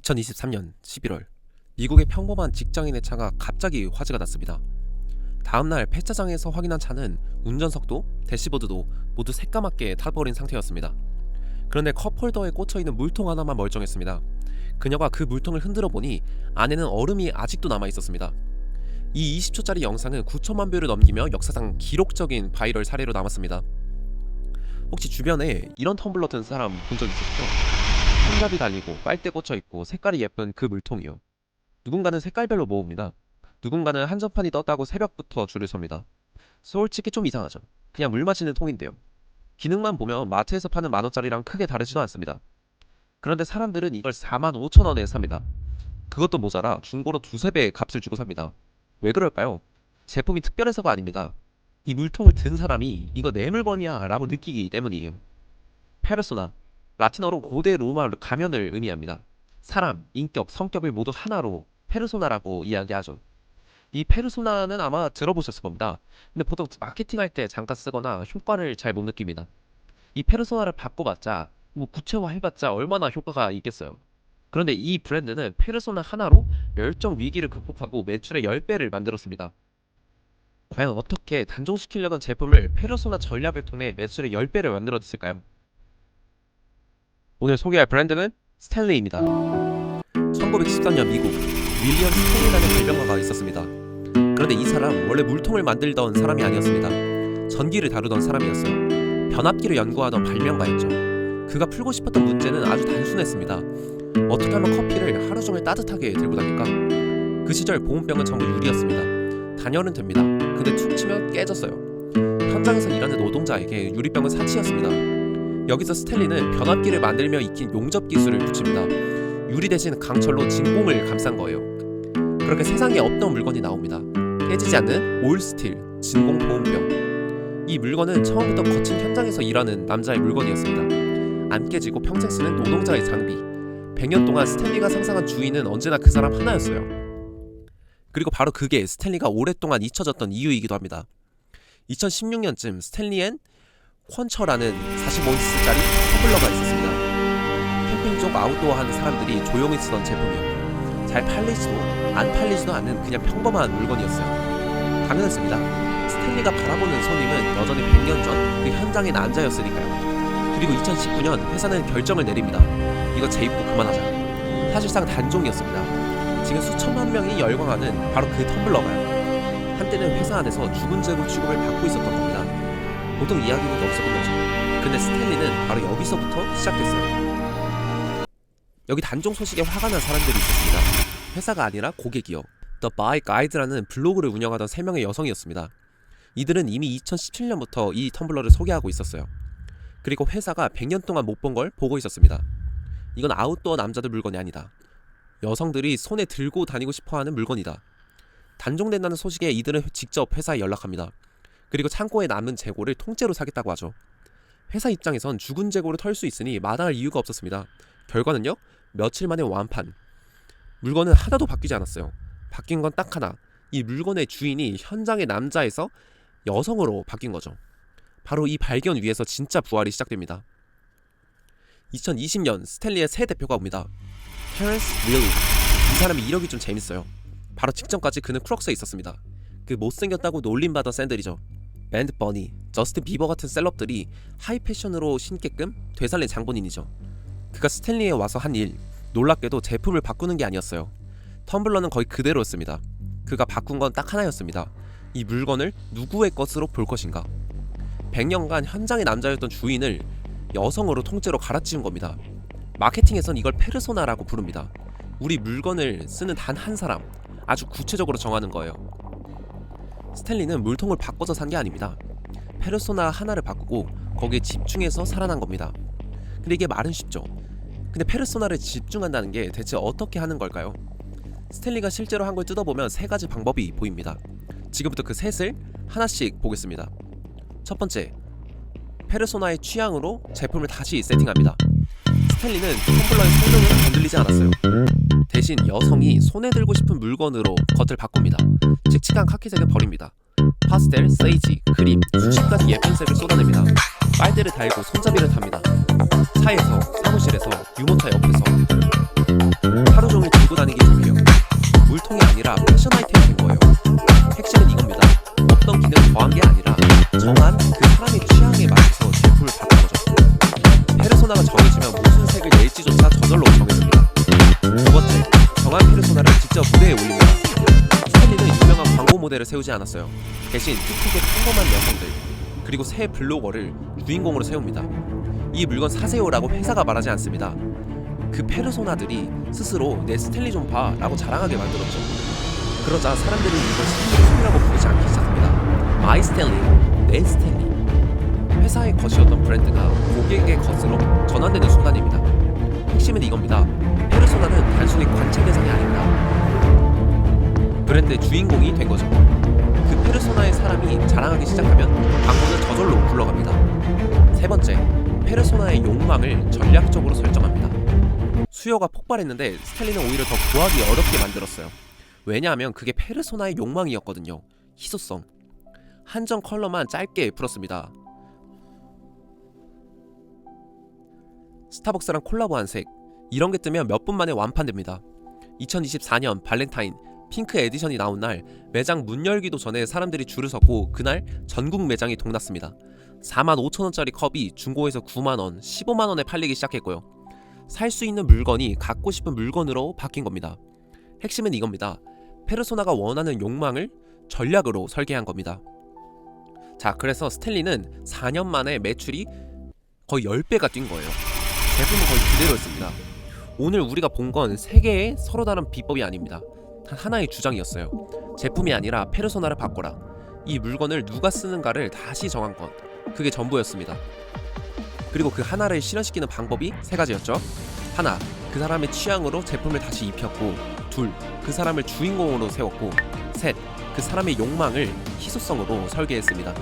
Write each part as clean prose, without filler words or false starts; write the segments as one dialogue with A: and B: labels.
A: 2023년 11월 미국의 평범한 직장인의 차가 갑자기 화재가 났습니다. 다음날 폐차장에서 확인한 차는 운전석도 대시보드도 모두 새까맣게 타버린 상태였습니다. 그런데 컵홀더에 꽂혀있는 물통 하나만 멀쩡했습니다. 그녀가 그 물통을 흔들어 보니 안에는 얼음이 아직도 남아있었습니다. 이 20초짜리 영상은 9천만 뷰를 넘기며 역사상 기록적인 바이럴 사례로 남았습니다. 혹시 주변에 이런 텀블러 든 사람 본 적 있으시죠? 손잡이 달리고 빨대 꽂혀있고 색깔이 예쁜 그 물통이요. 누군가는 색깔별로 모읍니다. 누군가는 한정판이 떴다고 새벽부터 줄을 섭니다. 솔직히 좀 이상하죠. 그냥 물 마시는 통인데요. 기능만 보면 마트에서 파는 만원짜리랑 크게 다르지도 않습니다. 그런데 사람들은 이걸 45,000원에 삽니다. 그것도 모자라 중고로 두세 배의 값을 주고 삽니다. 왜 그럴까요? 제품이 특별해서가 아닙니다. 이 물통을 든 사람이 이거 내 물건이야 라고 느끼기 때문이에요. 페르소나, 라틴어로 고대 로마 가면을 의미합니다. 사람, 인격, 성격을 모두 하나로 페르소나라고 이야기하죠. 이 페르소나는 아마 들어보셨을 겁니다. 근데 보통 마케팅할 때 잠깐 쓰거나 효과를 잘 못 느낍니다. 이 페르소나를 바꿔봤자 구체화해봤자 얼마나 효과가 있겠어요. 그런데 이 브랜드는 페르소나 하나로 멸종 위기를 극복하고 매출의 10배를 만들었습니다. 과연 어떻게 단종시키려던 제품을 페르소나 전략을 통해 매출의 10배를 만들어냈을까요? 오늘 소개할 브랜드는 스탠리입니다. 1913년 미국 윌리엄 스탠리라는 발명가가 있었습니다. 그런데 이 사람 원래 물통을 만들던 사람이 아니었습니다. 전기를 다루던 사람이었어요. 변압기를 연구하던 발명가였죠. 그가 풀고 싶었던 문제는 아주 단순했습니다. 어떻게 하면 커피를 하루 종일 따뜻하게 들고 다닐까? 그 시절 보온병은 전부 유리였습니다. 단열은 됩니다. 근데 툭 치면 깨졌어요. 현장에서 일하는 노동자에게 유리병은 사치였습니다. 여기서 스탠리는 변압기를 만들며 익힌 용접 기술을 붙입니다. 유리 대신 강철로 진공을 감싼 거예요. 그렇게 세상에 없던 물건이 나옵니다. 깨지지 않는 올스틸 진공 보온병. 이 물건은 처음부터 거친 현장에서 일하는 남자의 물건이었습니다. 안 깨지고 평생 쓰는 노동자의 장비. 100년 동안 스탠리가 상상한 주인은 언제나 그 사람 하나였어요. 그리고 바로 그게 스탠리가 오랫동안 잊혀졌던 이유이기도 합니다. 2016년쯤 스탠리엔 퀀처라는 45인치짜리 텀블러가 있었습니다. 캠핑 쪽 아웃도어 하는 사람들이 조용히 쓰던 제품이요. 잘 팔리지도 안 팔리지도 않는 그냥 평범한 물건이었어요. 당연했습니다. 스탠리가 바라보는 손님은 여전히 100년 전 그 현장의 남자였으니까요. 그리고 2019년 회사는 결정을 내립니다. 이거 재입고 그만하자. 사실상 단종이었습니다. 지금 수천만 명이 열광하는 바로 그 텀블러가요. 한때는 회사 안에서 죽은 재고 취급을 받고 있었던 겁니다. 보통 이야기는 여기서 끝나죠. 근데 스탠리는 바로 여기서부터 시작됐어요. 여기 단종 소식에 화가 난 사람들이 있었습니다. 회사가 아니라 고객이요. The Buy Guide라는 블로그를 운영하던 3명의 여성이었습니다. 이들은 이미 2017년부터 이 텀블러를 소개하고 있었어요. 그리고 회사가 100년 동안 못 본 걸 보고 있었습니다. 이건 아웃도어 남자들 물건이 아니다. 여성들이 손에 들고 다니고 싶어하는 물건이다. 단종된다는 소식에 이들은 직접 회사에 연락합니다. 그리고 창고에 남은 재고를 통째로 사겠다고 하죠. 회사 입장에선 죽은 재고를 털 수 있으니 마다할 이유가 없었습니다. 결과는요? 며칠 만에 완판. 물건은 하나도 바뀌지 않았어요. 바뀐 건 딱 하나. 이 물건의 주인이 현장의 남자에서 여성으로 바뀐 거죠. 바로 이 발견 위에서 진짜 부활이 시작됩니다. 2020년 스탠리의 새 대표가 옵니다. 테런스 윌리. 이 사람이 이력이 좀 재밌어요. 바로 직전까지 그는 크록스에 있었습니다. 그 못생겼다고 놀림받던 샌들이죠. 밴드 버니, 저스틴 비버 같은 셀럽들이 하이 패션으로 신게끔 되살린 장본인이죠. 그가 스탠리에 와서 한 일, 놀랍게도 제품을 바꾸는 게 아니었어요. 텀블러는 거의 그대로였습니다. 그가 바꾼 건 딱 하나였습니다. 이 물건을 누구의 것으로 볼 것인가. 100년간 현장의 남자였던 주인을 여성으로 통째로 갈아치운 겁니다. 마케팅에선 이걸 페르소나라고 부릅니다. 우리 물건을 쓰는 단 한 사람, 아주 구체적으로 정하는 거예요. 스탠리는 물통을 바꿔서 산 게 아닙니다. 페르소나 하나를 바꾸고 거기에 집중해서 살아난 겁니다. 근데 이게 말은 쉽죠. 근데 페르소나를 집중한다는 게 대체 어떻게 하는 걸까요? 스탠리가 실제로 한 걸 뜯어보면 3가지 방법이 보입니다. 지금부터 그 셋을 하나씩 보겠습니다. 첫 번째, 페르소나의 취향으로 제품을 다시 세팅합니다. 스탠리는 텀블러의 성능은 건들리지 않았어요. 대신 여성이 손에 들고 싶은 물건으로 겉을 바꿉니다. 칙칙한 카키색은 버립니다. 파스텔, 세이지, 크림, 수십 가지 예쁜 색을 쏟아냅니다. 빨대를 달고 손잡이를 답니다. 차에서, 사무실에서, 유모차 옆에서. 하루 두 번째, 정한 페르소나를 직접 무대에 올립니다. 스탠리는 유명한 광고 모델을 세우지 않았어요. 대신 틱톡의 평범한 여성들, 그리고 새 블로거를 주인공으로 세웁니다. 이 물건 사세요라고 회사가 말하지 않습니다. 그 페르소나들이 스스로 내 스탠리 좀 봐 라고 자랑하게 만들었죠. 그러자 사람들이 이걸 스탠리 손이라고 부르지 않기 시작합니다. 마이 스탠리, 내 스탠리. 회사의 것이었던 브랜드가 고객의 것으로 전환되는 순간입니다. 핵심은 이겁니다. 페르소나는 단순히 관찰 대상이 아닙니다. 브랜드의 주인공이 된 거죠. 그 페르소나의 사람이 자랑하기 시작하면 광고는 저절로 굴러갑니다. 세 번째, 페르소나의 욕망을 전략적으로 설정합니다. 수요가 폭발했는데 스탠리는 오히려 더 구하기 어렵게 만들었어요. 왜냐하면 그게 페르소나의 욕망이었거든요. 희소성. 한정 컬러만 짧게 풀었습니다. 스타벅스랑 콜라보한 색, 이런 게 뜨면 몇 분 만에 완판됩니다. 2024년 발렌타인 핑크 에디션이 나온 날 매장 문 열기도 전에 사람들이 줄을 섰고 그날 전국 매장이 동났습니다. 45,000원짜리 컵이 중고에서 9만원, 15만원에 팔리기 시작했고요. 살 수 있는 물건이 갖고 싶은 물건으로 바뀐 겁니다. 핵심은 이겁니다. 페르소나가 원하는 욕망을 전략으로 설계한 겁니다. 자, 그래서 스탠리는 4년 만에 매출이 거의 10배가 뛴 거예요. 제품은 거의 그대로였습니다. 오늘 우리가 본 건 3개의 서로 다른 비법이 아닙니다. 단 하나의 주장이었어요. 제품이 아니라 페르소나를 바꿔라. 이 물건을 누가 쓰는가를 다시 정한 것. 그게 전부였습니다. 그리고 그 하나를 실현시키는 방법이 3가지였죠. 하나, 그 사람의 취향으로 제품을 다시 입혔고, 둘, 그 사람을 주인공으로 세웠고, 셋, 그 사람의 욕망을 희소성으로 설계했습니다.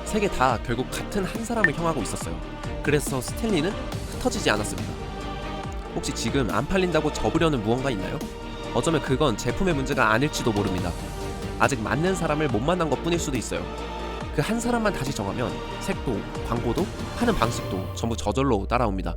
A: 3개 다 결국 같은 한 사람을 향하고 있었어요. 그래서 스탠리는 흩어지지 않았습니다. 혹시 지금 안 팔린다고 접으려는 무언가 있나요? 어쩌면 그건 제품의 문제가 아닐지도 모릅니다. 아직 맞는 사람을 못 만난 것 뿐일 수도 있어요. 그 한 사람만 다시 정하면 색도, 광고도, 하는 방식도 전부 저절로 따라옵니다.